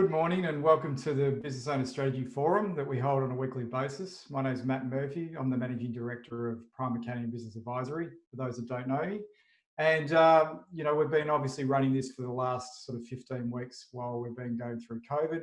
good morning and welcome to the Business Owner Strategy Forum that we hold on a weekly basis. My name is Matt Murphy. I'm the Managing Director of Prime Accounting and Business Advisory, for those that don't know me. And, we've been obviously running this for the last sort of 15 weeks while we've been going through COVID.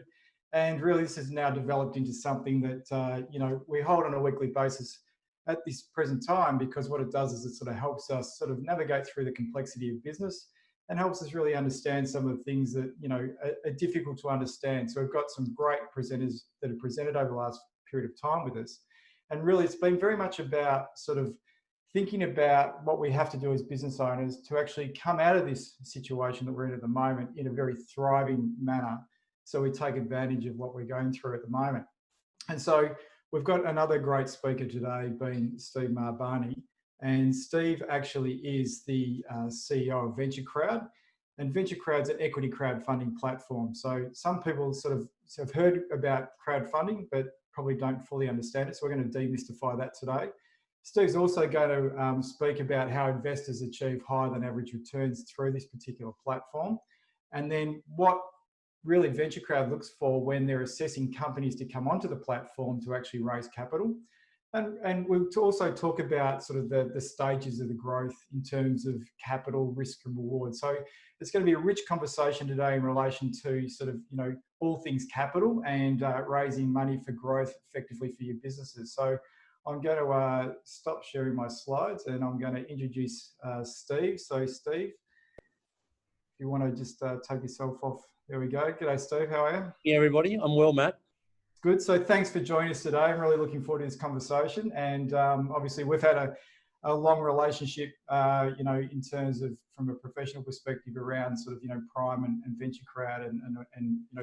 And really this has now developed into something that, we hold on a weekly basis at this present time, because what it does is it sort of helps us sort of navigate through the complexity of business and helps us really understand some of the things that, are difficult to understand. So we've got some great presenters that have presented over the last period of time with us. And really it's been very much about sort of thinking about what we have to do as business owners to actually come out of this situation that we're in at the moment in a very thriving manner. So we take advantage of what we're going through at the moment. And so we've got another great speaker today being Steve Maarbani. And Steve actually is the CEO of VentureCrowd. And VentureCrowd's an equity crowdfunding platform. So some people sort of have heard about crowdfunding, but probably don't fully understand it. So we're going to demystify that today. Steve's also going to speak about how investors achieve higher than average returns through this particular platform. And then what really VentureCrowd looks for when they're assessing companies to come onto the platform to actually raise capital. And we'll also talk about sort of the stages of the growth in terms of capital, risk and reward. So it's going to be a rich conversation today in relation to sort of, all things capital and raising money for growth effectively for your businesses. So I'm going to stop sharing my slides and I'm going to introduce Steve. So Steve, if you want to just take yourself off. There we go. G'day Steve, how are you? Yeah, everybody. I'm well, Matt. Good. So thanks for joining us today. I'm really looking forward to this conversation. And obviously we've had a long relationship, in terms of from a professional perspective around sort of, Prime and VentureCrowd and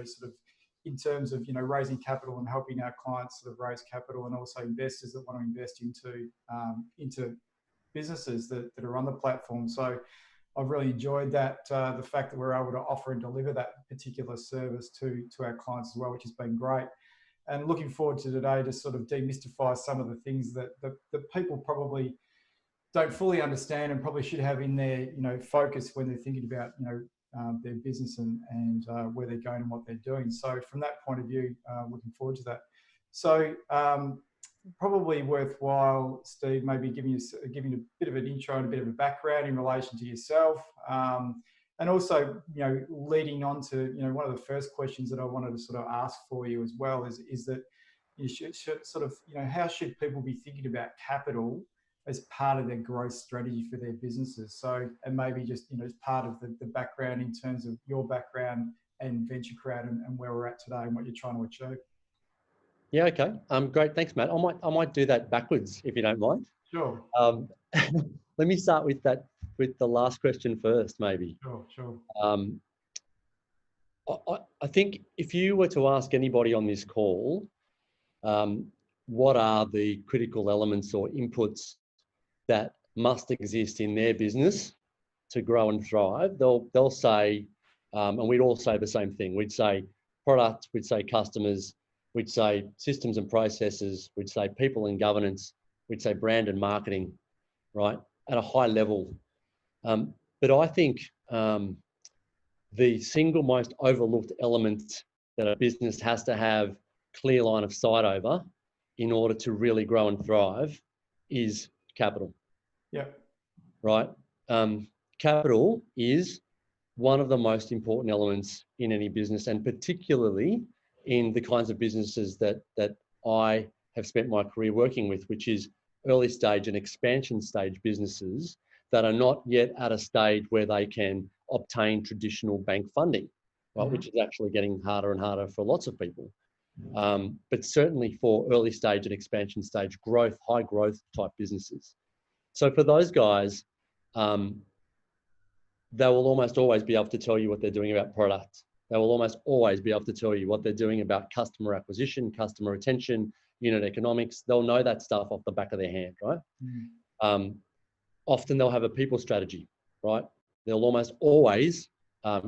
sort of in terms of, raising capital and helping our clients sort of raise capital, and also investors that want to invest into businesses that are on the platform. So I've really enjoyed that, the fact that we're able to offer and deliver that particular service to our clients as well, which has been great. And looking forward to today to sort of demystify some of the things that people probably don't fully understand and probably should have in their, focus when they're thinking about, their business and where they're going and what they're doing. So from that point of view, looking forward to that. So probably worthwhile, Steve, maybe giving a bit of an intro and a bit of a background in relation to yourself. And also, leading on to, one of the first questions that I wanted to sort of ask for you as well is that you should sort of, how should people be thinking about capital as part of their growth strategy for their businesses? So, and maybe just, as part of the background in terms of your background and VentureCrowd and where we're at today and what you're trying to achieve. Yeah, okay. Great. Thanks, Matt. I might do that backwards if you don't mind. Sure. Let me start with the last question first, maybe. Sure. I think if you were to ask anybody on this call, what are the critical elements or inputs that must exist in their business to grow and thrive, they'll say, and we'd all say the same thing. We'd say product, we'd say customers, we'd say systems and processes, we'd say people and governance, we'd say brand and marketing, right? At a high level. But I think the single most overlooked element that a business has to have clear line of sight over in order to really grow and thrive is capital. Yeah. Right. Capital is one of the most important elements in any business, and particularly in the kinds of businesses that I have spent my career working with, which is early stage and expansion stage businesses that are not yet at a stage where they can obtain traditional bank funding, right? Which is actually getting harder and harder for lots of people. But certainly for early stage and expansion stage growth, high growth type businesses. So for those guys, they will almost always be able to tell you what they're doing about product. They will almost always be able to tell you what they're doing about customer acquisition, customer retention, unit economics. They'll know that stuff off the back of their hand, right? Often they'll have a people strategy, right? They'll almost always,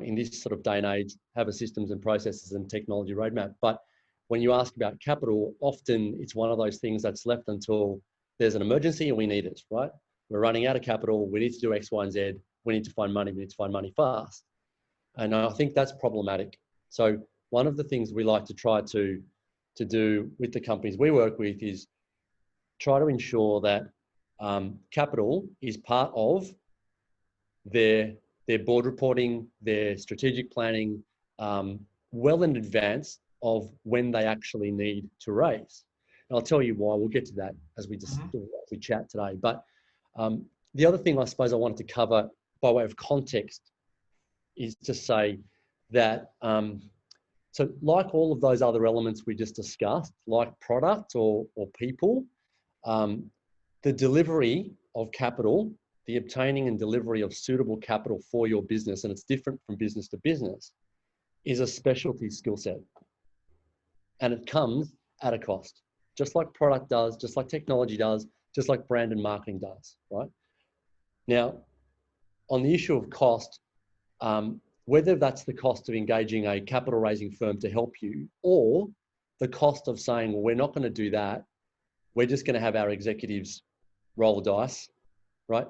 in this sort of day and age, have a systems and processes and technology roadmap. But when you ask about capital, often it's one of those things that's left until there's an emergency and we need it, right? We're running out of capital. We need to do X, Y, and Z. We need to find money. We need to find money fast. And I think that's problematic. So one of the things we like to try to do with the companies we work with is try to ensure that capital is part of their board reporting, their strategic planning, well in advance of when they actually need to raise. And I'll tell you why. We'll get to that as we just as we chat today. But the other thing I suppose I wanted to cover by way of context is to say that so like all of those other elements we just discussed, like product or people, the delivery of capital, the obtaining and delivery of suitable capital for your business, and it's different from business to business, is a specialty skill set. And it comes at a cost, just like product does, just like technology does, just like brand and marketing does, right? Now, on the issue of cost, whether that's the cost of engaging a capital raising firm to help you, or the cost of saying, well, we're not going to do that. We're just going to have our executives roll the dice, right?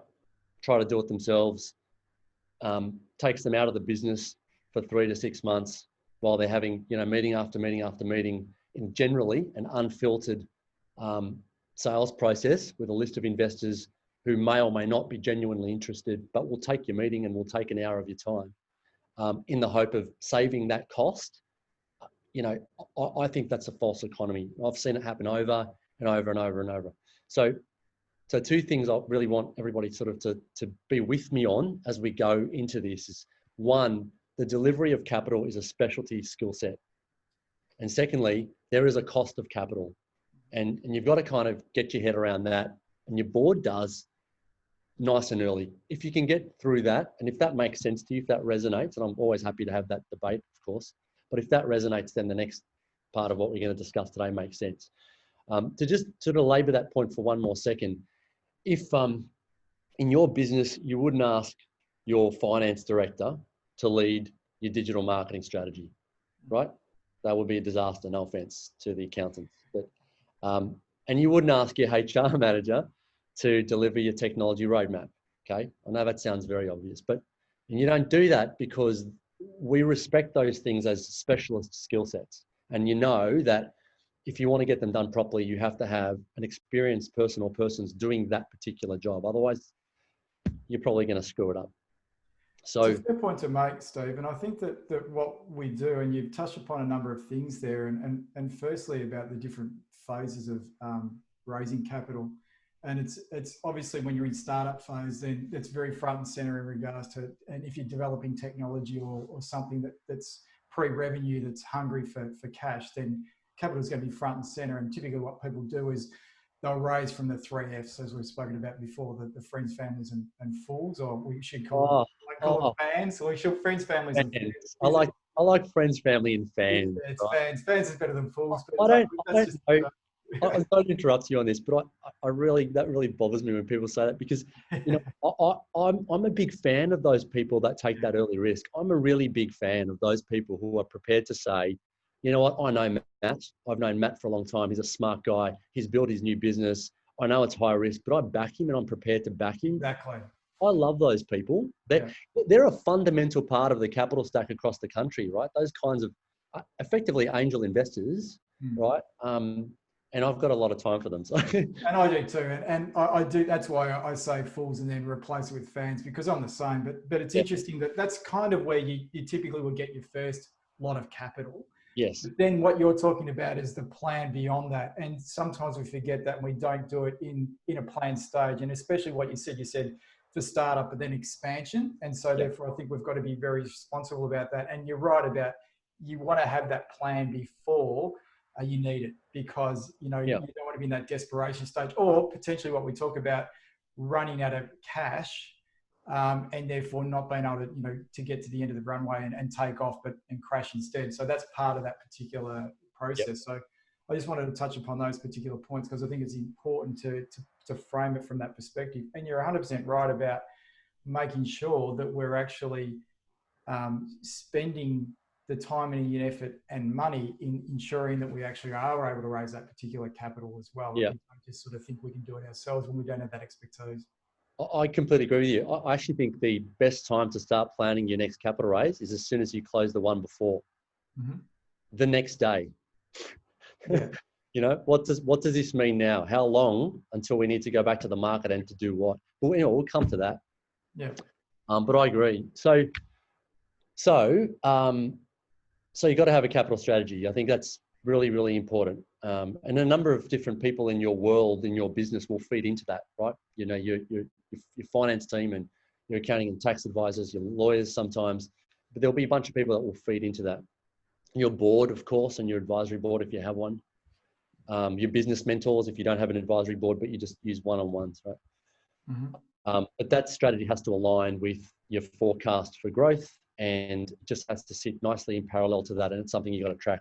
Try to do it themselves, takes them out of the business for 3 to 6 months while they're having, meeting after meeting after meeting in generally an unfiltered sales process with a list of investors who may or may not be genuinely interested, but will take your meeting and will take an hour of your time in the hope of saving that cost. I think that's a false economy. I've seen it happen over and over and over and over. So two things I really want everybody sort of to be with me on as we go into this is, one, the delivery of capital is a specialty skill set. And secondly, there is a cost of capital. And you've got to kind of get your head around that. And your board does nice and early. If you can get through that, and if that makes sense to you, if that resonates, and I'm always happy to have that debate, of course, but if that resonates, then the next part of what we're going to discuss today makes sense. To just sort of labor that point for one more second, if in your business, you wouldn't ask your finance director to lead your digital marketing strategy, right? That would be a disaster, no offense to the accountants. But, and you wouldn't ask your HR manager to deliver your technology roadmap, okay? I know that sounds very obvious, but and you don't do that because we respect those things as specialist skill sets. And you know that if you want to get them done properly, you have to have an experienced person or persons doing that particular job. Otherwise, you're probably going to screw it up. So it's a fair point to make, Steve. And I think that what we do, and you've touched upon a number of things there, and firstly about the different phases of raising capital. And it's obviously when you're in startup phase, then it's very front and center in regards to, and if you're developing technology or something that's pre-revenue, that's hungry for cash, then capital is going to be front and center. And typically what people do is they'll raise from the 3 Fs, as we've spoken about before, the friends, families, and fools, or we should call them fans, or we should friends, families, and fans. I like friends, family, and fans. Yeah, it's right? Fans. Fans is better than fools. But I don't know. I'm sorry to interrupt you on this, but that really bothers me when people say that, because I'm a big fan of those people that take that early risk. I'm a really big fan of those people who are prepared to say, you know what, I know Matt. I've known Matt for a long time. He's a smart guy. He's built his new business. I know it's high risk, but I back him and I'm prepared to back him. Exactly. I love those people. They're a fundamental part of the capital stack across the country, right? Those kinds of effectively angel investors, right? And I've got a lot of time for them. So. And I do too. And I do. That's why I say fools and then replace it with fans, because I'm the same. But it's interesting that's kind of where you typically will get your first lot of capital. Yes. But then what you're talking about is the plan beyond that. And sometimes we forget that and we don't do it in a planned stage. And especially what you said for startup, but then expansion. And so therefore, I think we've got to be very responsible about that. And you're right about, you want to have that plan before you need it, because you don't want to be in that desperation stage, or potentially what we talk about, running out of cash, and therefore not being able to get to the end of the runway and take off, and crash instead. So that's part of that particular process. Yep. So I just wanted to touch upon those particular points, because I think it's important to frame it from that perspective. And you're 100% right about making sure that we're actually spending the time and effort and money in ensuring that we actually are able to raise that particular capital as well. Yeah. We don't just sort of think we can do it ourselves when we don't have that expertise. I completely agree with you. I actually think the best time to start planning your next capital raise is as soon as you close the one before. Mm-hmm. the next day. Yeah. You know, what does this mean now? How long until we need to go back to the market and to do what? Well, you know, we'll come to that. Yeah. But I agree. So you got to have a capital strategy. I think that's really, really important. And a number of different people in your world, in your business, will feed into that, right? You know, your finance team and your accounting and tax advisors, your lawyers sometimes, but there'll be a bunch of people that will feed into that. Your board, of course, and your advisory board if you have one. Your business mentors if you don't have an advisory board, but you just use one-on-ones, right? Mm-hmm. But that strategy has to align with your forecast for growth, and just has to sit nicely in parallel to that. And it's something you got to track.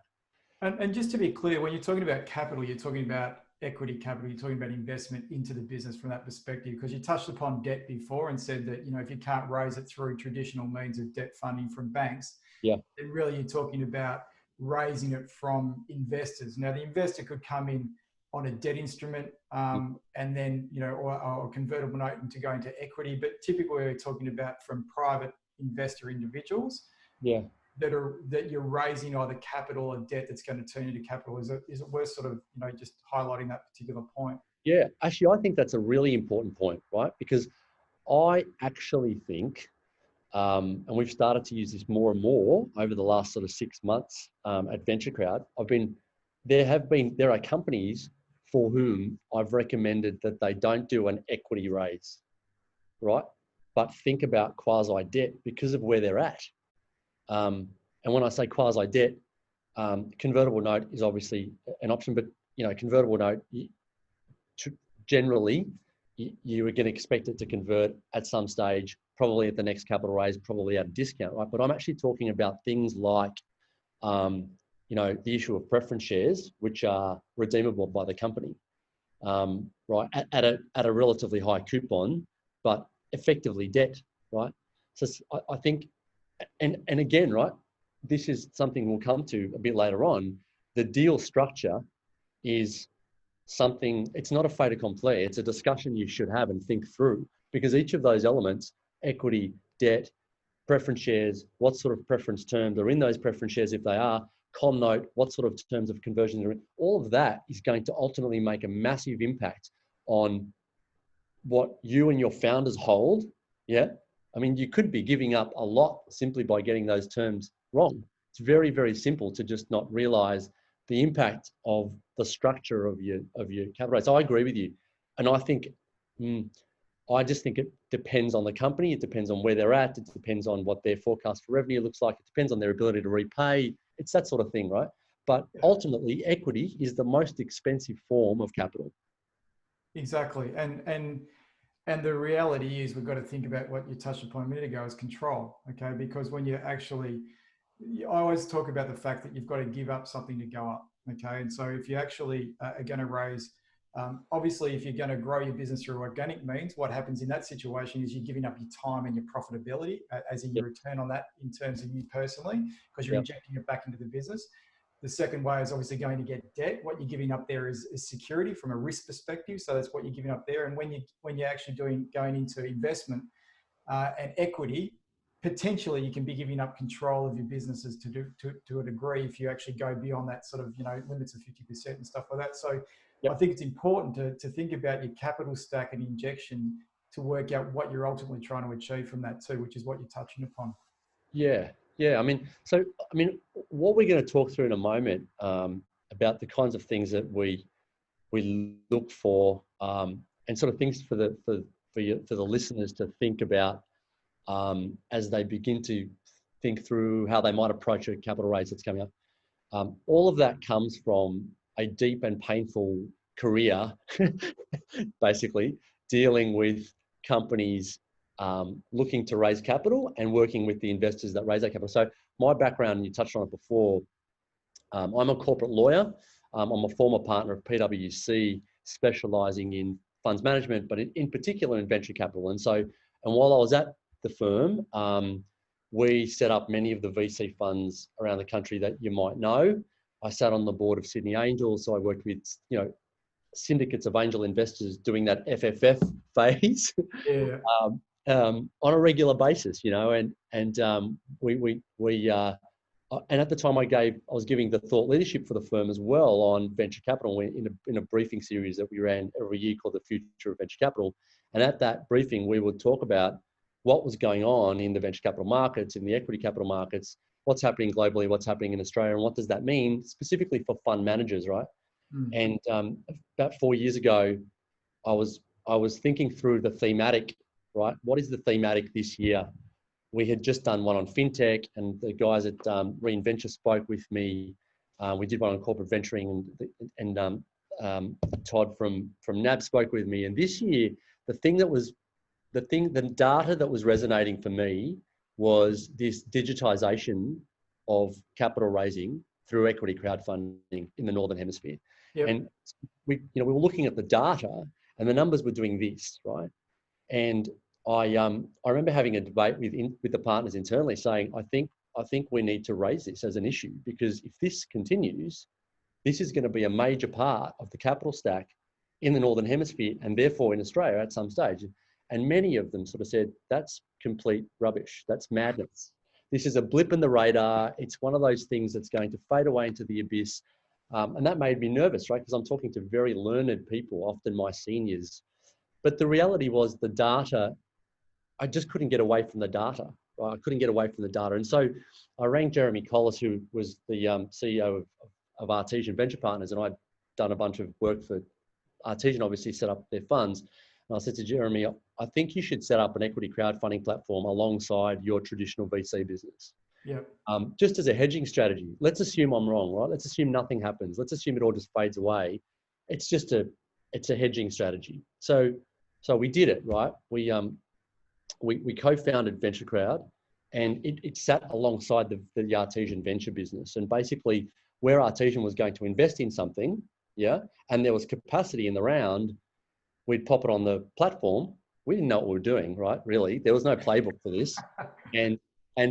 And just to be clear, when you're talking about capital, you're talking about equity capital, you're talking about investment into the business from that perspective, because you touched upon debt before and said that, you know, if you can't raise it through traditional means of debt funding from banks, Yeah. then really you're talking about raising it from investors. Now, the investor could come in on a debt instrument and then, you know, or a convertible note into going to equity, but typically we're talking about from private investor individuals. Yeah. That you're raising either capital or debt that's going to turn into capital. Is it worth sort of, you know, just highlighting that particular point? Yeah, actually, I think that's a really important point, right? Because I actually think, and we've started to use this more and more over the last sort of 6 months at VentureCrowd. There are companies for whom I've recommended that they don't do an equity raise, right? But think about quasi debt because of where they're at. And when I say quasi debt, convertible note is obviously an option, but you know, convertible note, generally, you are going to expect it to convert at some stage, probably at the next capital raise, probably at a discount, right? But I'm actually talking about things like, you know, the issue of preference shares, which are redeemable by the company, right, at a relatively high coupon, but effectively debt, right? So I think, and again, right, this is something we'll come to a bit later on. The deal structure is something, it's not a fait accompli. It's a discussion you should have and think through, because each of those elements, equity, debt, preference shares, what sort of preference terms are in those preference shares if they are, com note, what sort of terms of conversion are in, all of that is going to ultimately make a massive impact on what you and your founders hold. Yeah. I mean, you could be giving up a lot simply by getting those terms wrong. It's very, very simple to just not realize the impact of the structure of your capital raise. So I agree with you. And I think, I just think it depends on the company. It depends on where they're at. It depends on what their forecast for revenue looks like. It depends on their ability to repay. It's that sort of thing, right? But ultimately, equity is the most expensive form of capital. Exactly. And the reality is we've got to think about what you touched upon a minute ago is control, okay? Because when you actually, I always talk about the fact that you've got to give up something to go up, okay? And so if you actually are going to raise, obviously if you're going to grow your business through organic means, what happens in that situation is you're giving up your time and your profitability, as in your return on that in terms of you personally, because you're injecting it back into the business. The second way is obviously going to get debt. What you're giving up there is security from a risk perspective. So that's what you're giving up there. And when you're actually going into investment and equity, potentially you can be giving up control of your businesses to a degree if you actually go beyond that sort of, you know, limits of 50% and stuff like that. So I think it's important to think about your capital stack and injection to work out what you're ultimately trying to achieve from that too, which is what you're touching upon. Yeah. I mean, what we're going to talk through in a moment about the kinds of things that we look for, and sort of things for the listeners to think about as they begin to think through how they might approach a capital raise that's coming up. All of that comes from a deep and painful career, basically dealing with companies looking to raise capital and working with the investors that raise that capital. So my background, and you touched on it before, I'm a corporate lawyer. I'm a former partner of PwC, specializing in funds management, but in particular in venture capital. And while I was at the firm, we set up many of the VC funds around the country that you might know. I sat on the board of Sydney Angels, so I worked with, you know, syndicates of angel investors doing that FFF phase. Yeah. On a regular basis, you know, and we and at the time I was giving the thought leadership for the firm as well on venture capital in a briefing series that we ran every year called The Future of Venture Capital. And at that briefing, we would talk about what was going on in the venture capital markets, in the equity capital markets, what's happening globally, what's happening in Australia, and what does that mean specifically for fund managers, right? And about 4 years ago, I was thinking through the thematic, right? What is the thematic this year? We had just done one on fintech, and the guys at Reinventure spoke with me. We did one on corporate venturing, and Todd from NAB spoke with me. And this year, the data that was resonating for me was this digitization of capital raising through equity crowdfunding in the Northern Hemisphere. Yep. And we were looking at the data, and the numbers were doing this, right? And I remember having a debate with the partners internally, saying, I think we need to raise this as an issue, because if this continues, this is going to be a major part of the capital stack in the Northern Hemisphere, and therefore in Australia at some stage. And many of them sort of said, that's complete rubbish. That's madness. This is a blip in the radar. It's one of those things that's going to fade away into the abyss. And that made me nervous, right? Because I'm talking to very learned people, often my seniors. But the reality was the data, I just couldn't get away from the data. Right? I couldn't get away from the data. And so I rang Jeremy Collis, who was the CEO of Artesian Venture Partners, and I'd done a bunch of work for Artesian, obviously set up their funds. And I said to Jeremy, I think you should set up an equity crowdfunding platform alongside your traditional VC business. Yeah. Just as a hedging strategy. Let's assume I'm wrong, right? Let's assume nothing happens. Let's assume it all just fades away. It's a hedging strategy. So we did it, right? We co-founded VentureCrowd, and it sat alongside the Artesian venture business. And basically, where Artesian was going to invest in something, yeah, and there was capacity in the round, we'd pop it on the platform. We didn't know what we were doing, right? Really, there was no playbook for this, and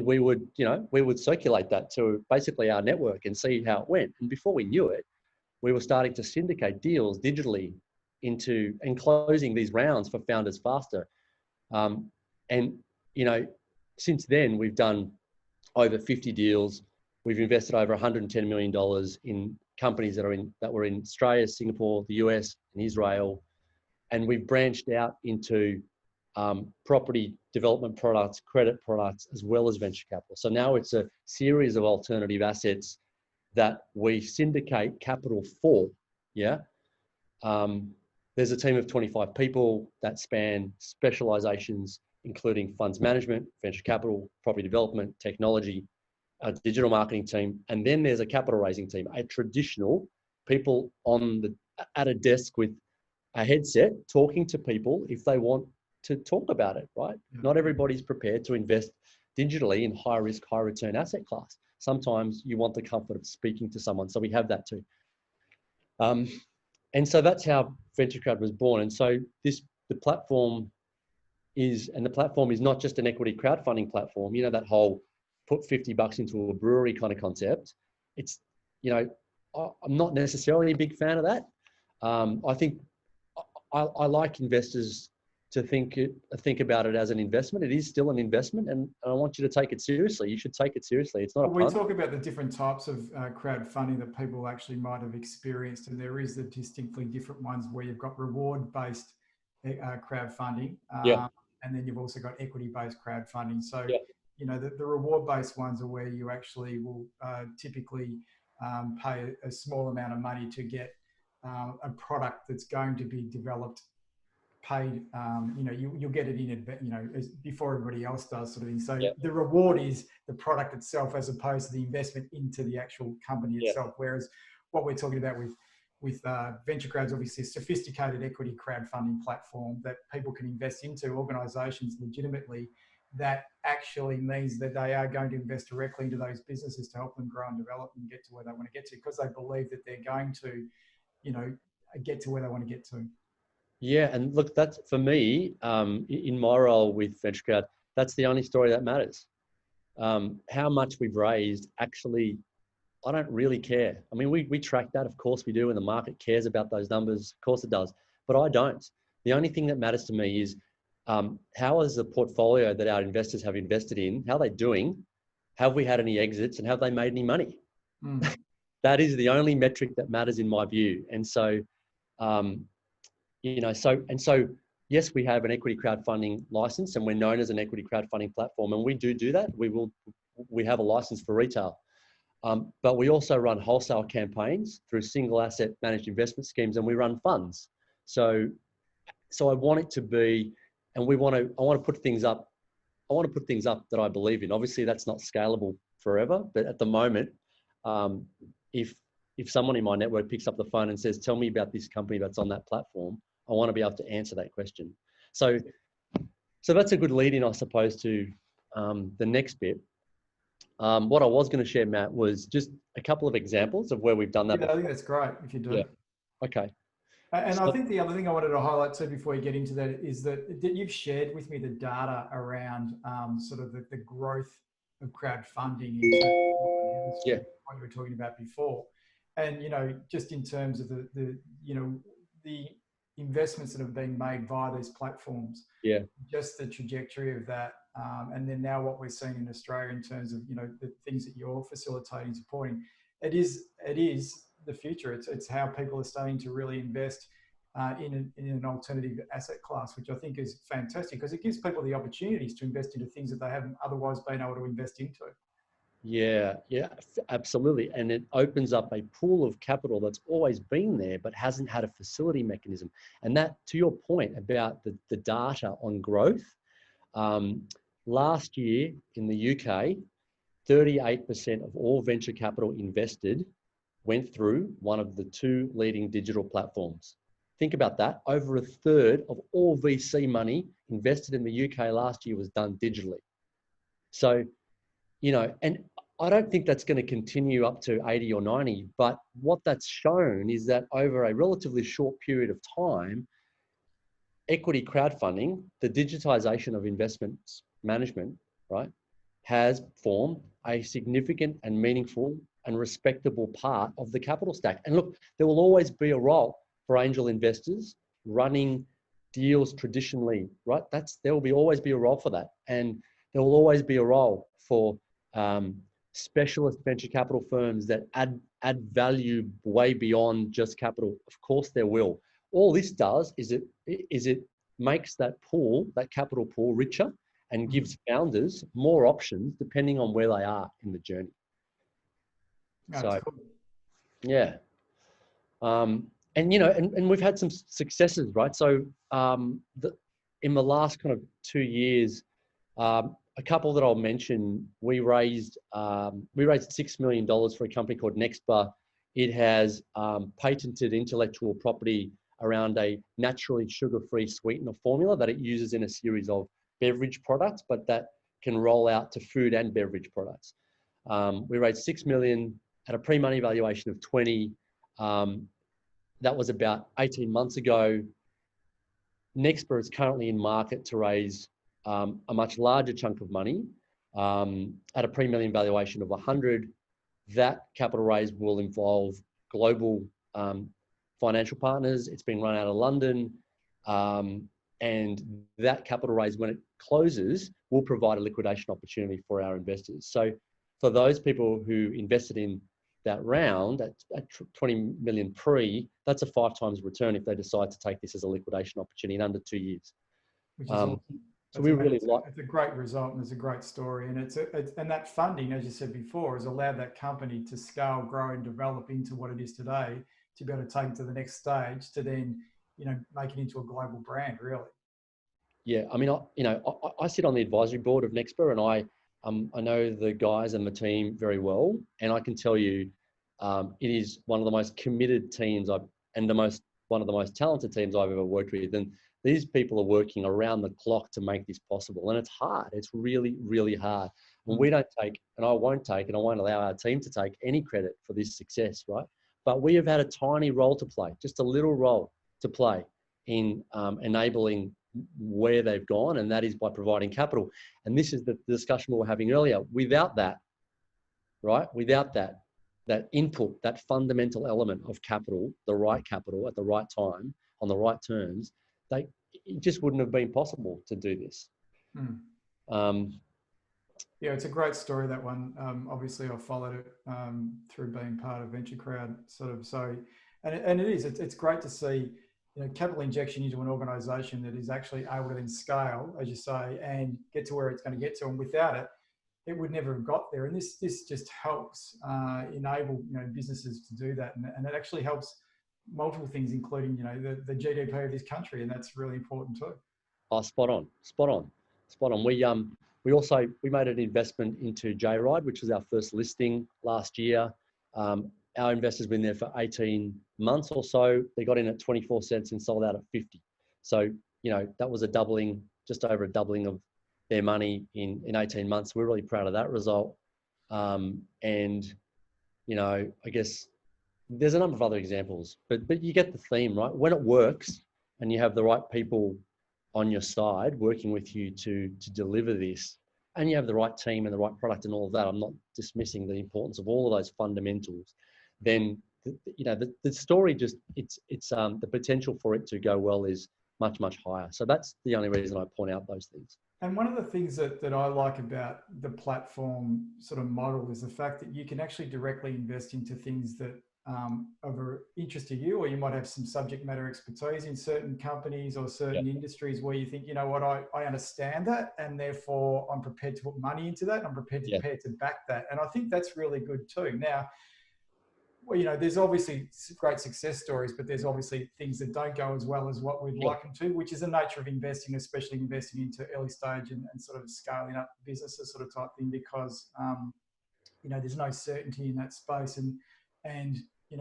we would circulate that to basically our network and see how it went. And before we knew it, we were starting to syndicate deals digitally and closing these rounds for founders faster. And since then we've done over 50 deals. We've invested over $110 million in companies that were in Australia, Singapore, the US, and Israel. And we've branched out into property development products, credit products, as well as venture capital. So now it's a series of alternative assets that we syndicate capital for. Yeah. There's a team of 25 people that span specializations, including funds management, venture capital, property development, technology, a digital marketing team. And then there's a capital raising team, a traditional people at a desk with a headset talking to people if they want to talk about it, right? Yeah. Not everybody's prepared to invest digitally in high risk, high return asset class. Sometimes you want the comfort of speaking to someone. So we have that too. And so that's how VentureCrowd was born. And so the platform is not just an equity crowdfunding platform, that whole put $50 into a brewery kind of concept. It's, I'm not necessarily a big fan of that. I think I like investors to think about it as an investment. It is still an investment, and I want you to take it seriously. You should take it seriously. It's not a punt. We talk about the different types of crowdfunding that people actually might have experienced, and there is the distinctly different ones where you've got reward-based crowdfunding, and then you've also got equity-based crowdfunding. So, the reward-based ones are where you actually will typically pay a small amount of money to get a product that's going to be developed, paid. You'll get it in before everybody else does, sort of thing. So the reward is the product itself, as opposed to the investment into the actual company itself. Whereas what we're talking about with VentureCrowd is obviously a sophisticated equity crowdfunding platform that people can invest into, organisations legitimately. That actually means that they are going to invest directly into those businesses to help them grow and develop and get to where they want to get to, because they believe that they're going to, get to where they want to get to. Yeah, and look, that's for me, in my role with VentureCrowd, that's the only story that matters. How much we've raised, actually, I don't really care. I mean, we track that, of course we do, and the market cares about those numbers, of course it does, but I don't. The only thing that matters to me is how is the portfolio that our investors have invested in, how are they doing, have we had any exits, and have they made any money? Mm. That is the only metric that matters in my view. And so, so yes, we have an equity crowdfunding license, and we're known as an equity crowdfunding platform, and we do that. We have a license for retail, but we also run wholesale campaigns through single asset managed investment schemes, and we run funds. So I want it to be, and I want to put things up. I want to put things up that I believe in. Obviously, that's not scalable forever, but at the moment, if someone in my network picks up the phone and says, "Tell me about this company that's on that platform," I want to be able to answer that question. So that's a good lead in, I suppose, to the next bit. What I was going to share, Matt, was just a couple of examples of where we've done that. Yeah, I think that's great if you do. Yeah. Okay. And I think the other thing I wanted to highlight too before you get into that is that you've shared with me the data around sort of the growth of crowdfunding in Yeah. what you were talking about before. And, just in terms of the investments that have been made via these platforms, Yeah. just the trajectory of that. And then now what we're seeing in Australia in terms of, the things that you're facilitating, supporting, it is the future. It's how people are starting to really invest in an alternative asset class, which I think is fantastic because it gives people the opportunities to invest into things that they haven't otherwise been able to invest into. Yeah, absolutely. And it opens up a pool of capital that's always been there, but hasn't had a facility mechanism. And that, to your point about the data on growth, last year in the UK, 38% of all venture capital invested went through one of the two leading digital platforms. Think about that. Over a third of all VC money invested in the UK last year was done digitally. So, and I don't think that's going to continue up to 80 or 90, but what that's shown is that over a relatively short period of time, equity crowdfunding, the digitization of investments management, right, has formed a significant and meaningful and respectable part of the capital stack. And look, there will always be a role for angel investors running deals traditionally, right? There will always be a role for that. And there will always be a role for specialist venture capital firms that add value way beyond just capital. Of course there will. All this does is it makes that capital pool richer and gives founders more options depending on where they are in the journey. That's cool. Yeah. And we've had some successes, right? So in the last kind of 2 years, a couple that I'll mention, we raised $6 million for a company called Nextbar. It has patented intellectual property around a naturally sugar-free sweetener formula that it uses in a series of beverage products, but that can roll out to food and beverage products. We raised $6 million at a pre-money valuation of 20. That was about 18 months ago. Nextbar is currently in market to raise a much larger chunk of money at a pre-million valuation of 100. That capital raise will involve global financial partners. It's being run out of London. And that capital raise, when it closes, will provide a liquidation opportunity for our investors. So for those people who invested in that round at 20 million pre, that's a 5 times return if they decide to take this as a liquidation opportunity in under 2 years. Which is awesome. So we really like. It's a great result and it's a great story, and and that funding, as you said before, has allowed that company to scale, grow, and develop into what it is today, to be able to take it to the next stage, to then make it into a global brand, really. Yeah, I mean, I sit on the advisory board of Nextbar, and I know the guys and the team very well, and I can tell you, it is one of the most committed teams one of the most talented teams I've ever worked with. And these people are working around the clock to make this possible. And it's hard. It's really, really hard. And we don't take, and I won't allow our team to take any credit for this success, right? But we have had a tiny role to play, just a little role to play in enabling where they've gone, and that is by providing capital. And this is the discussion we were having earlier. Without that, right? Without that input, that fundamental element of capital, the right capital at the right time, on the right terms, it just wouldn't have been possible to do this. Yeah, it's a great story, that one. Obviously, I followed it through being part of VentureCrowd, sort of. So, and it is. It's great to see, capital injection into an organisation that is actually able to then scale, as you say, and get to where it's going to get to. And without it, it would never have got there. And this just helps enable businesses to do that, and it actually helps multiple things, including the GDP of this country, and that's really important too. Oh, spot on, spot on, spot on. We made an investment into J-Ride, which was our first listing last year. Our investors been there for 18 months or so. They got in at 24 cents and sold out at 50. So, that was just over a doubling of their money in 18 months. We're really proud of that result. And, I guess there's a number of other examples, but you get the theme, right? When it works and you have the right people on your side working with you to deliver this, and you have the right team and the right product and all of that, I'm not dismissing the importance of all of those fundamentals, then the story just it's the potential for it to go well is much, much higher. So that's the only reason I point out those things. And one of the things that I like about the platform sort of model is the fact that you can actually directly invest into things that of interest to you, or you might have some subject matter expertise in certain companies or certain industries where you think, I understand that, and therefore I'm prepared to put money into that. I'm prepared to back that. And I think that's really good too. Now, well, there's obviously great success stories, but there's obviously things that don't go as well as what we'd like them to, which is the nature of investing, especially investing into early stage and sort of scaling up businesses sort of type thing, because, there's no certainty in that space. And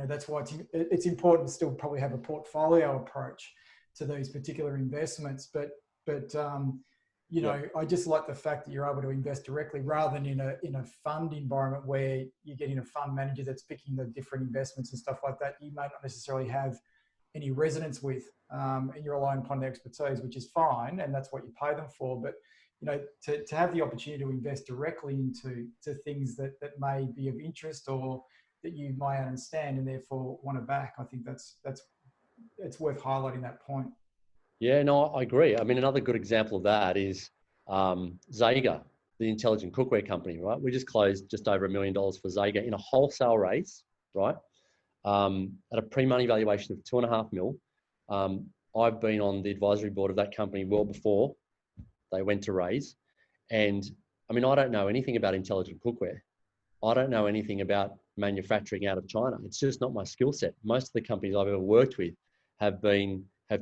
that's why it's important to still probably have a portfolio approach to these particular investments. But I just like the fact that you're able to invest directly rather than in a fund environment where you're getting a fund manager that's picking the different investments and stuff like that. You may not necessarily have any resonance with, and you're relying upon their expertise, which is fine, and that's what you pay them for. But to have the opportunity to invest directly into things that may be of interest or that you might understand and therefore want to back, I think it's worth highlighting that point. Yeah, no, I agree. I mean, another good example of that is Zager, the intelligent cookware company, right? We just closed just over $1 million for Zager in a wholesale raise, right? At a pre-money valuation of $2.5 million. I've been on the advisory board of that company well before they went to raise. And I mean, I don't know anything about intelligent cookware. I don't know anything about manufacturing out of China. It's just not my skill set. Most of the companies I've ever worked with have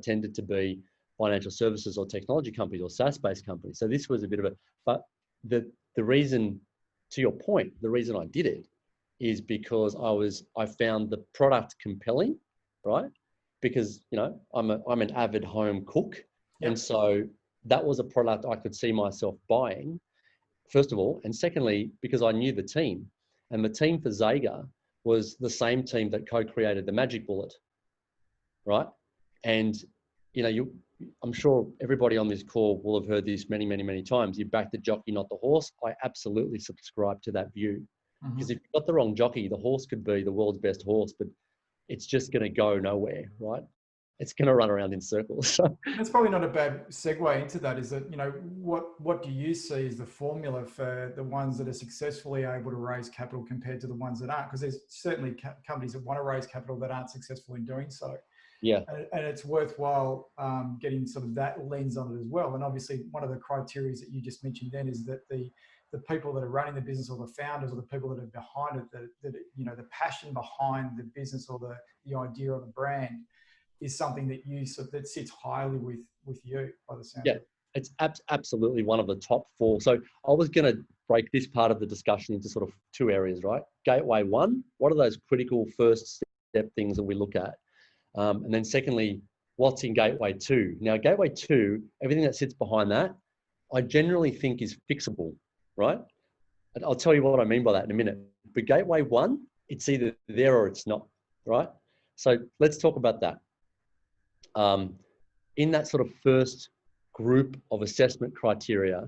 tended to be financial services or technology companies or SaaS-based companies. So this was a bit of but the reason, to your point, the reason I did it is because I found the product compelling, right? Because, I'm an avid home cook. Yep. And so that was a product I could see myself buying, first of all. And secondly, because I knew the team, and the team for Zager was the same team that co-created the Magic Bullet, right? And, I'm sure everybody on this call will have heard this many, many, many times. You back the jockey, not the horse. I absolutely subscribe to that view. Because if you've got the wrong jockey, the horse could be the world's best horse, but it's just going to go nowhere, right? It's going to run around in circles. That's probably not a bad segue into that, is that, what do you see as the formula for the ones that are successfully able to raise capital compared to the ones that aren't? Because there's certainly companies that want to raise capital that aren't successful in doing so. Yeah. And it's worthwhile getting sort of that lens on it as well. And obviously one of the criteria that you just mentioned then is that the people that are running the business, or the founders, or the people that are behind it, that the passion behind the business or the idea or the brand is something that sits highly with you, by the sound of it. It's absolutely one of the top 4. So I was going to break this part of the discussion into sort of 2 areas, right? Gateway 1, what are those critical first step things that we look at? And then secondly, what's in Gateway 2? Now, Gateway 2, everything that sits behind that, I generally think is fixable, right? And I'll tell you what I mean by that in a minute. But Gateway 1, it's either there or it's not, right? So let's talk about that. In that sort of first group of assessment criteria,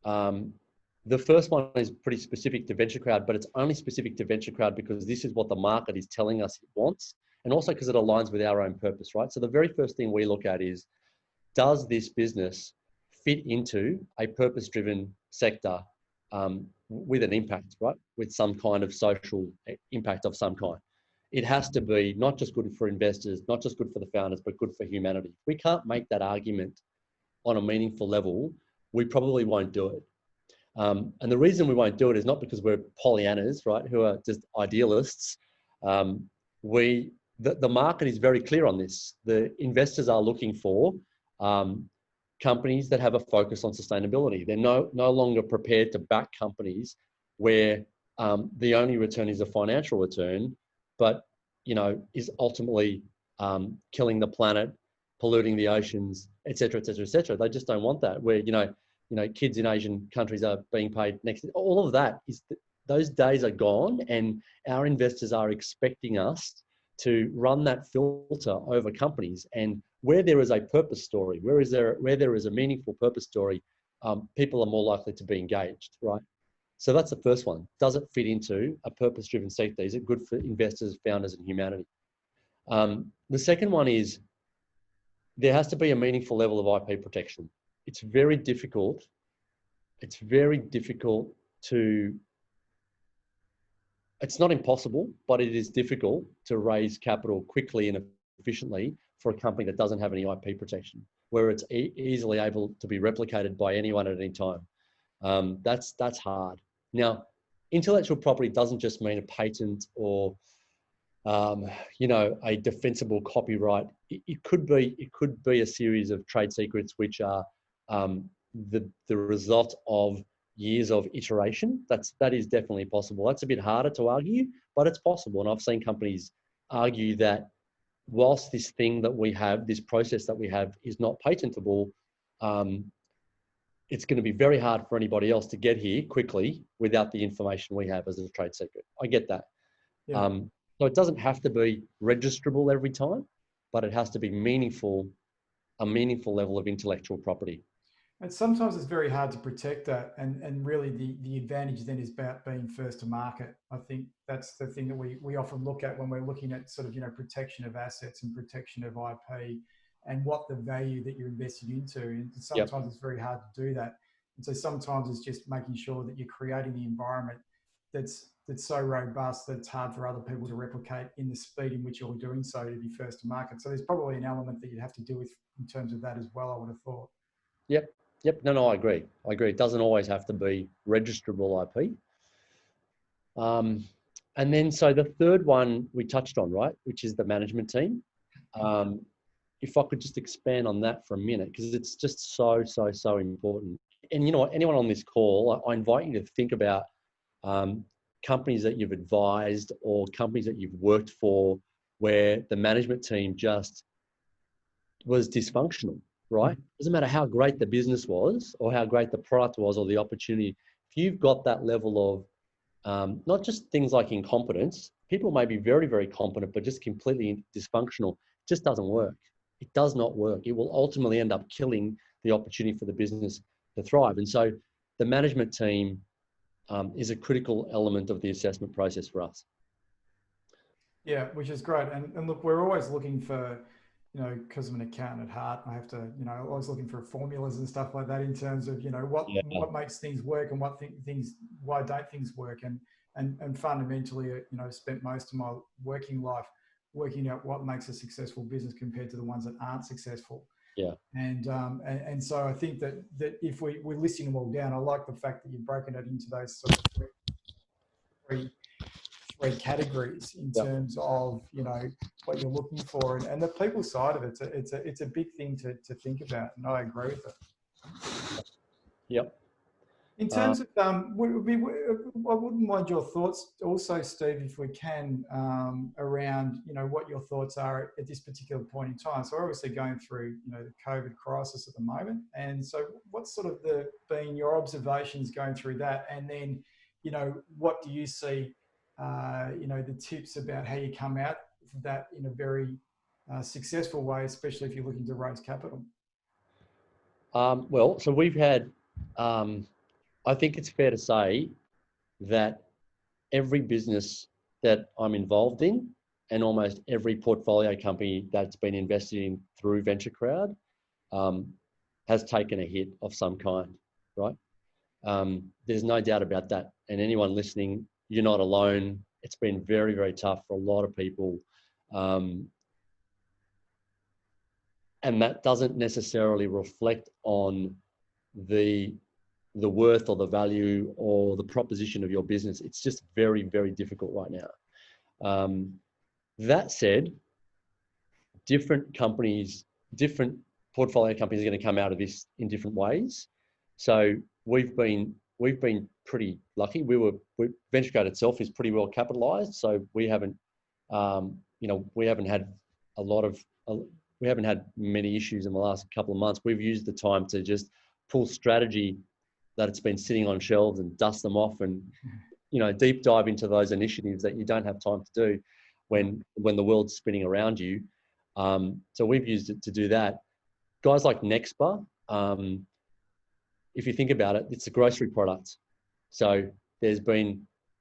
the first one is pretty specific to VentureCrowd, but it's only specific to VentureCrowd because this is what the market is telling us it wants, and also because it aligns with our own purpose, right? So the very first thing we look at is, does this business fit into a purpose-driven sector with an impact, right? With some kind of social impact of some kind. It has to be not just good for investors, not just good for the founders, but good for humanity. If we can't make that argument on a meaningful level, we probably won't do it. And the reason we won't do it is not because we're Pollyannas, right, who are just idealists. The market is very clear on this. The investors are looking for companies that have a focus on sustainability. They're no longer prepared to back companies where the only return is a financial return, but is ultimately killing the planet, polluting the oceans, et cetera, et cetera, et cetera. They just don't want that. Where kids in Asian countries are being paid next. All of that those days are gone, and our investors are expecting us to run that filter over companies. And where there is a purpose story, where there is a meaningful purpose story, people are more likely to be engaged, right? So that's the first one. Does it fit into a purpose-driven sector? Is it good for investors, founders, and humanity? The second one is there has to be a meaningful level of IP protection. It's very difficult. It's not impossible, but it is difficult to raise capital quickly and efficiently for a company that doesn't have any IP protection, where it's easily able to be replicated by anyone at any time. That's hard. Now, intellectual property doesn't just mean a patent or a defensible copyright. It could be a series of trade secrets which are the result of years of iteration. That is definitely possible. That's a bit harder to argue, but it's possible. And I've seen companies argue that whilst this thing that we have, this process that we have, is not patentable, it's going to be very hard for anybody else to get here quickly without the information we have as a trade secret. I get that. Yeah. So it doesn't have to be registrable every time, but it has to be a meaningful level of intellectual property. And sometimes it's very hard to protect that. And really the advantage then is about being first to market. I think that's the thing that we often look at when we're looking at sort of, protection of assets and protection of IP and what the value that you're invested into. And sometimes It's very hard to do that. And so sometimes it's just making sure that you're creating the environment that's so robust that it's hard for other people to replicate in the speed in which you're doing so to be first to market. So there's probably an element that you'd have to deal with in terms of that as well, I would have thought. Yep. No, I agree. It doesn't always have to be registrable IP. And then, so the third one we touched on, right, which is the management team. If I could just expand on that for a minute, because it's just so important. And anyone on this call, I invite you to think about companies that you've advised or companies that you've worked for where the management team just was dysfunctional, right? Doesn't matter how great the business was or how great the product was or the opportunity. If you've got that level of not just things like incompetence, people may be very, very competent, but just completely dysfunctional. It just doesn't work. It does not work. It will ultimately end up killing the opportunity for the business to thrive. And so the management team is a critical element of the assessment process for us. Yeah, which is great. And look, we're always looking for, because I'm an accountant at heart, I have to, always looking for formulas and stuff like that in terms of, what makes things work and why don't things work. And fundamentally, spent most of my working life working out what makes a successful business compared to the ones that aren't successful. Yeah. And so I think that if we're listing them all down, I like the fact that you've broken it into those sort of three categories in terms of what you're looking for and the people side of it. It's a big thing to think about, and I agree with it. Yep. In terms of, I wouldn't mind your thoughts also, Steve, if we can, around, what your thoughts are at this particular point in time. So we're obviously going through, the COVID crisis at the moment. And so what's sort of been your observations going through that? And then, what do you see, the tips about how you come out of that in a very successful way, especially if you're looking to raise capital? Well, so we've had... I think it's fair to say that every business that I'm involved in and almost every portfolio company that's been invested in through VentureCrowd has taken a hit of some kind, right? There's no doubt about that. And anyone listening, you're not alone. It's been very, very tough for a lot of people. And that doesn't necessarily reflect on the worth or the value or the proposition of your business. It's just very, very difficult right now. That said, different companies, different portfolio companies are going to come out of this in different ways. So we've been pretty lucky. VentureCrowd itself is pretty well capitalized, so we haven't had we haven't had many issues in the last couple of months. We've used the time to just pull strategy that it's been sitting on shelves and dust them off, and deep dive into those initiatives that you don't have time to do when the world's spinning around you. So we've used it to do that. Guys like Nextbar, if you think about it, it's a grocery product. So there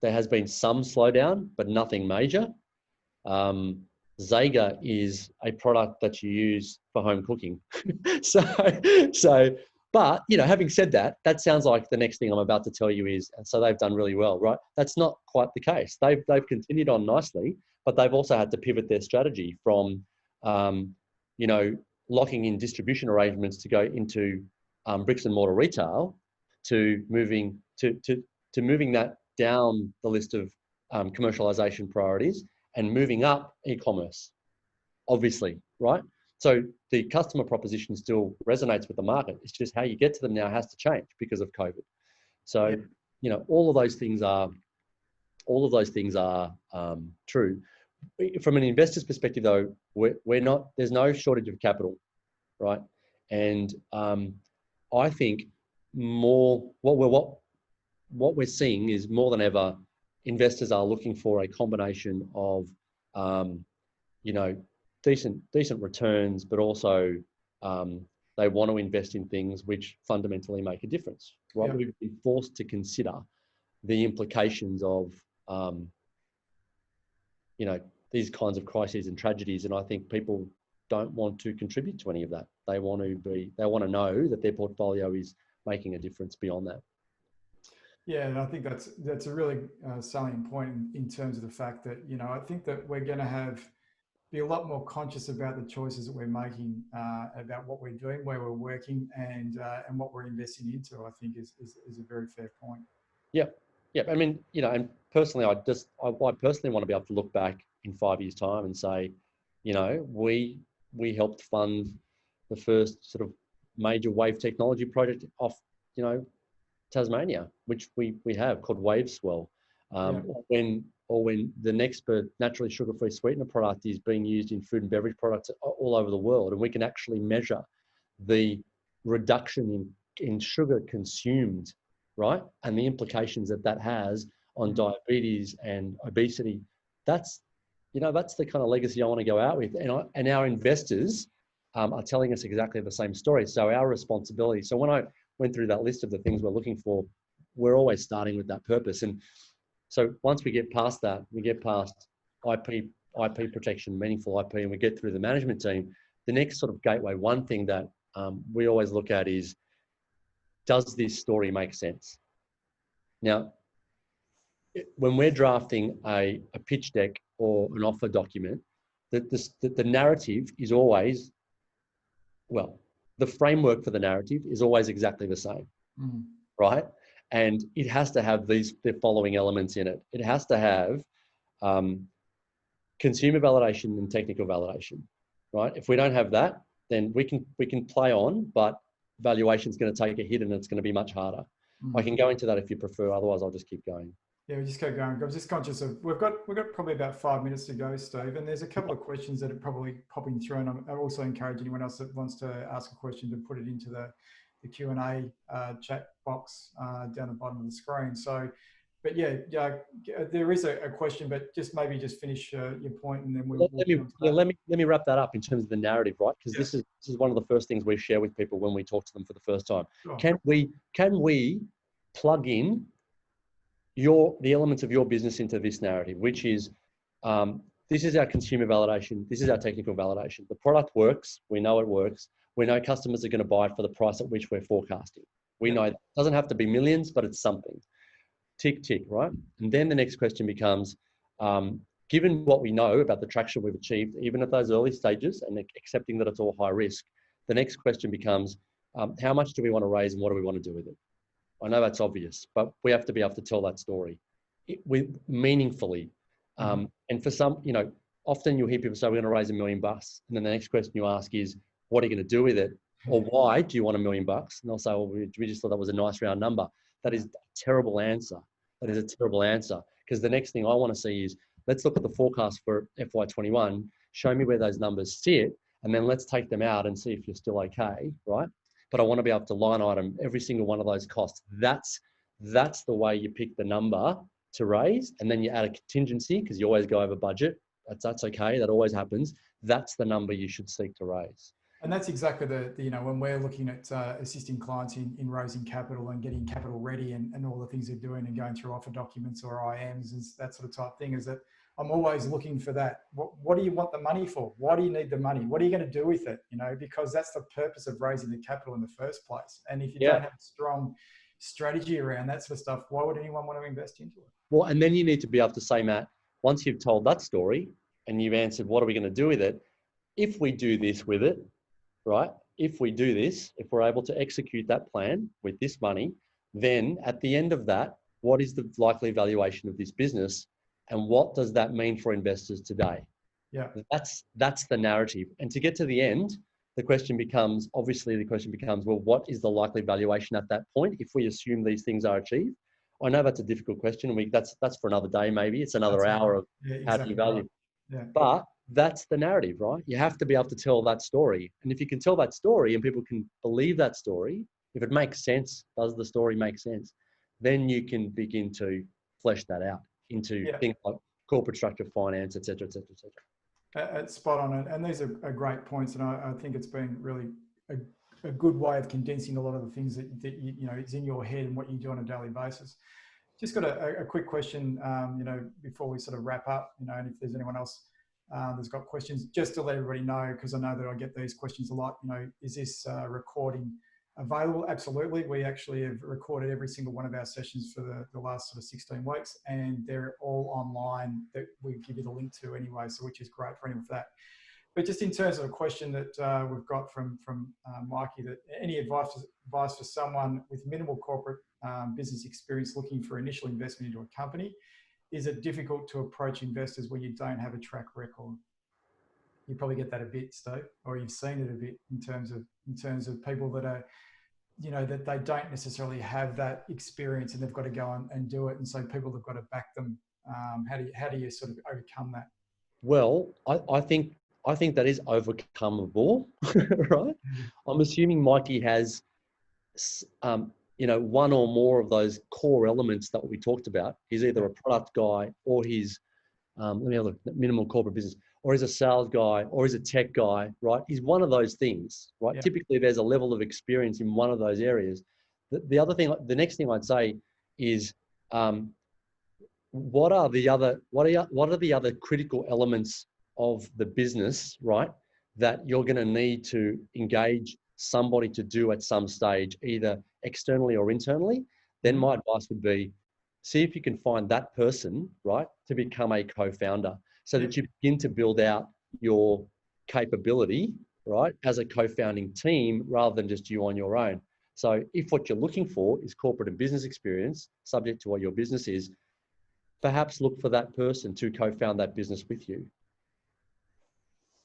has been some slowdown, but nothing major. Zager is a product that you use for home cooking. But having said that, that sounds like the next thing I'm about to tell you is, and so they've done really well, right? That's not quite the case. They've continued on nicely, but they've also had to pivot their strategy from, locking in distribution arrangements to go into bricks and mortar retail to moving that down the list of commercialization priorities and moving up e-commerce, obviously, right? So the customer proposition still resonates with the market. It's just how you get to them now has to change because of COVID. So, all of those things are true. From an investor's perspective, though, there's no shortage of capital, right? And I think what we're seeing is more than ever, investors are looking for a combination of, decent returns, but also they want to invest in things which fundamentally make a difference, right? Yeah. We've been forced to consider the implications of, these kinds of crises and tragedies. And I think people don't want to contribute to any of that. They want to know that their portfolio is making a difference beyond that. Yeah, and I think that's a really salient point in terms of the fact that, I think that we're going to be a lot more conscious about the choices that we're making, about what we're doing, where we're working, and what we're investing into. I think is a very fair point. Yeah. I mean, and personally, I personally want to be able to look back in 5 years' time and say, we helped fund the first sort of major wave technology project off, Tasmania, which we have, called WaveSwell. When the next naturally sugar-free sweetener product is being used in food and beverage products all over the world, and we can actually measure the reduction in sugar consumed, right, and the implications that has on diabetes and obesity. That's the kind of legacy I want to go out with, and our investors are telling us exactly the same story. So our responsibility. So when I went through that list of the things we're looking for, we're always starting with that purpose. And so once we get past that, we get past IP protection, meaningful IP, and we get through the management team, the next sort of gateway, one thing that we always look at is, does this story make sense? Now, when we're drafting a pitch deck or an offer document, the narrative is always, the framework for the narrative is always exactly the same, right? And it has to have the following elements in it. It has to have consumer validation and technical validation, right? If we don't have that, then we can play on, but valuation is going to take a hit and it's going to be much harder. I can go into that if you prefer. Otherwise, I'll just keep going. Yeah, we just keep going. I'm just conscious of we've got probably about 5 minutes to go, Steve, and there's a couple of questions that are probably popping through, and I also encourage anyone else that wants to ask a question to put it into the Q&A chat box down the bottom of the screen. So, but yeah, there is a question, but just finish your point, and then let me wrap that up in terms of the narrative, right? Because this is one of the first things we share with people when we talk to them for the first time. Sure. Can we plug in the elements of your business into this narrative, which is, this is our consumer validation, this is our technical validation. The product works, we know it works, we know customers are going to buy it for the price at which we're forecasting, We Yep. know that. It doesn't have to be millions, but it's something. Tick, tick, right? And then the next question becomes, given what we know about the traction we've achieved, even at those early stages, and accepting that it's all high risk, the next question becomes, how much do we want to raise and what do we want to do with it? I know that's obvious, but we have to be able to tell that story meaningfully. And for some, often you'll hear people say, we're going to raise $1 million. And then the next question you ask is, what are you going to do with it? Or why do you want $1 million? And they'll say, well, we just thought that was a nice round number. That is a terrible answer. That is a terrible answer. Because the next thing I want to see is, let's look at the forecast for FY21, show me where those numbers sit, and then let's take them out and see if you're still okay, right? But I want to be able to line item every single one of those costs. That's the way you pick the number to raise, and then you add a contingency because you always go over budget. That's okay. That always happens. That's the number you should seek to raise. And that's exactly when we're looking at assisting clients in raising capital and getting capital ready and all the things they're doing and going through offer documents or IMs and that sort of type thing, is that I'm always looking for that. What do you want the money for? Why do you need the money? What are you going to do with it? Because that's the purpose of raising the capital in the first place. And if you don't have a strong strategy around that sort of stuff, why would anyone want to invest into it? Well, and then you need to be able to say, Matt, once you've told that story and you've answered, what are we going to do with it? If we do this with it, right? If we do this, if we're able to execute that plan with this money, then at the end of that, what is the likely valuation of this business? And what does that mean for investors today? Yeah. That's the narrative. And to get to the end, the question becomes, well, what is the likely valuation at that point if we assume these things are achieved? I know that's a difficult question, and that's for another day, maybe. It's another hour of how do you value. Right. Yeah. But that's the narrative, right? You have to be able to tell that story. And if you can tell that story and people can believe that story, if it makes sense, does the story make sense? Then you can begin to flesh that out into things like corporate structure, finance, et cetera, et cetera, et cetera. It's spot on. And these are great points. And I think it's been really a good way of condensing a lot of the things that it's in your head and what you do on a daily basis. Just got a quick question, before we sort of wrap up, and if there's anyone else that's got questions, just to let everybody know, because I know that I get these questions a lot, is this recording available? Absolutely. We actually have recorded every single one of our sessions for the last sort of 16 weeks, and they're all online that we give you the link to anyway, so which is great for anyone for that. But just in terms of a question that we've got from Mikey, that any advice for someone with minimal corporate business experience looking for initial investment into a company? Is it difficult to approach investors when you don't have a track record? You probably get that a bit, Steve, or you've seen it a bit in terms of people that are, that they don't necessarily have that experience and they've got to go and do it, and so people have got to back them. How do you sort of overcome that? Well, I think that is overcomeable, right? I'm assuming Mikey has, one or more of those core elements that we talked about. He's either a product guy or he's, minimal corporate business, or he's a sales guy or he's a tech guy, right? He's one of those things, right? Yeah. Typically there's a level of experience in one of those areas. The next thing I'd say is, what are the other critical elements of the business, right, that you're going to need to engage somebody to do at some stage, either externally or internally? Then my advice would be, see if you can find that person, right, to become a co-founder, so that you begin to build out your capability, right, as a co-founding team rather than just you on your own. So if what you're looking for is corporate and business experience, subject to what your business is, perhaps look for that person to co-found that business with you.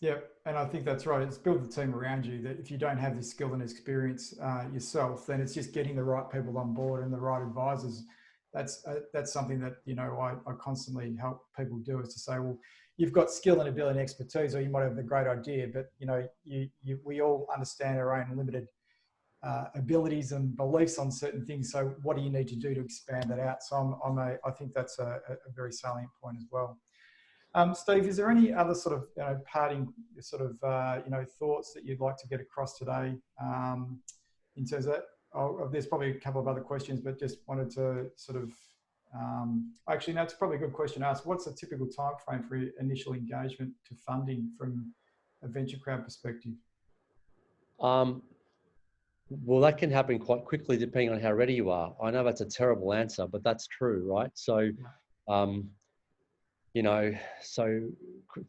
Yeah, and I think that's right. It's build the team around you. That if you don't have the skill and experience yourself, then it's just getting the right people on board and the right advisors. That's something that I constantly help people do, is to say, well, you've got skill and ability and expertise, or you might have a great idea, but we all understand our own limited abilities and beliefs on certain things. So what do you need to do to expand that out? So I think that's a very salient point as well. Steve, is there any other sort of parting sort of thoughts that you'd like to get across today in terms of that? There's probably a couple of other questions, but just wanted to sort of actually, no, it's probably a good question to ask. What's the typical time frame for initial engagement to funding from a VentureCrowd perspective? Well, that can happen quite quickly depending on how ready you are. I know that's a terrible answer, but that's true, right? So, um, you know, so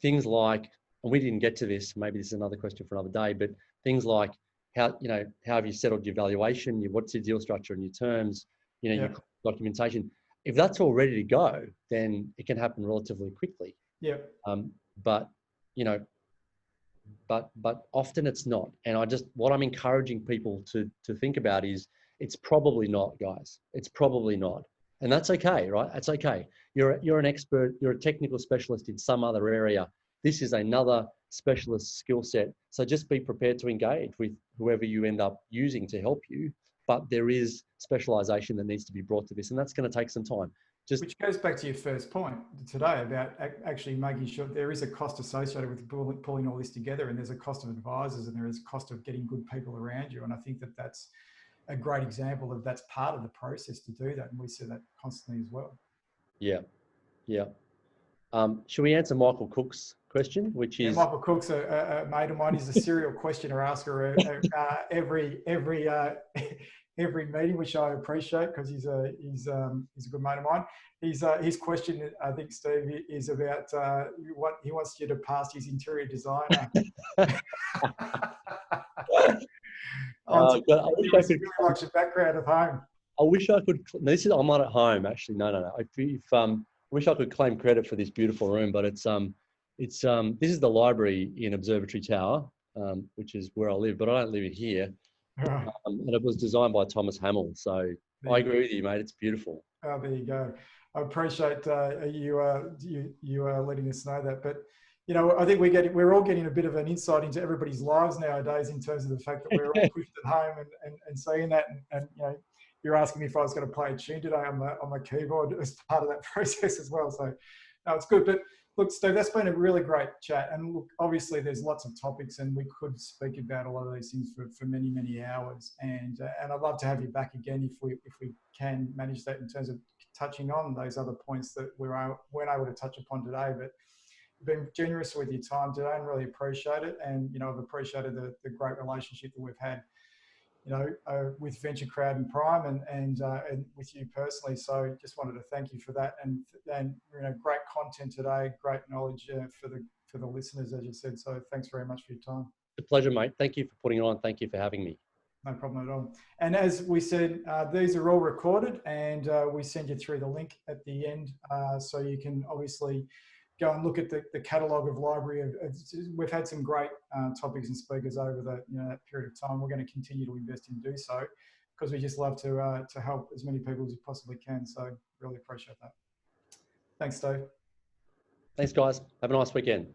things like, and we didn't get to this, maybe this is another question for another day, but things like how, you know, how have you settled your valuation, what's your deal structure and your terms, you know, Yeah. your documentation. If that's all ready to go, then it can happen relatively quickly. Yeah. But, you know, but often it's not. And what I'm encouraging people to think about is it's probably not, guys. It's probably not. And that's okay, right? That's okay. You're an expert, you're a technical specialist in some other area. This is another specialist skill set. So just be prepared to engage with whoever you end up using to help you. But there is specialization that needs to be brought to this, and that's going to take some time. Which goes back to your first point today about actually making sure there is a cost associated with pulling all this together, and there's a cost of advisors, and there is a cost of getting good people around you. And I think that that's a great example of that's part of the process to do that, and we see that constantly as well. Yeah, yeah. Should we answer Michael Cook's question, which is... Michael Cook's a mate of mine. He's a serial questioner asker every meeting, which I appreciate because he's a good mate of mine. His question, I think, Steve, is about what he wants you to pass his interior designer. I wish I could. Really likes your background at home. I wish I could. I'm not at home actually. No. I wish I could claim credit for this beautiful room, but this is the library in Observatory Tower, which is where I live, but I don't live here. Right. And it was designed by Thomas Hamill. So I agree with you, mate. It's beautiful. Oh, there you go. I appreciate you letting us know that. But you know, I think we're all getting a bit of an insight into everybody's lives nowadays in terms of the fact that we're all pushed at home and seeing that. And you know, you're asking me if I was going to play a tune today on my keyboard as part of that process as well. So no, it's good. But look, Steve, that's been a really great chat. And look, obviously there's lots of topics, and we could speak about a lot of these things for many, many hours. And I'd love to have you back again if we can manage that in terms of touching on those other points that we weren't able to touch upon today. But you've been generous with your time today and really appreciate it. And, you know, I've appreciated the great relationship that we've had, you know, with VentureCrowd and Prime and with you personally. So just wanted to thank you for that. And you know, great content today, great knowledge for the listeners, as you said. So thanks very much for your time. It's a pleasure, mate. Thank you for putting it on. Thank you for having me. No problem at all. And as we said, these are all recorded, and we send you through the link at the end, so you can obviously go and look at the catalogue of library. We've had some great topics and speakers over that period of time. We're going to continue to invest in do so because we just love to help as many people as we possibly can. So really appreciate that. Thanks, Steve. Thanks, guys. Have a nice weekend.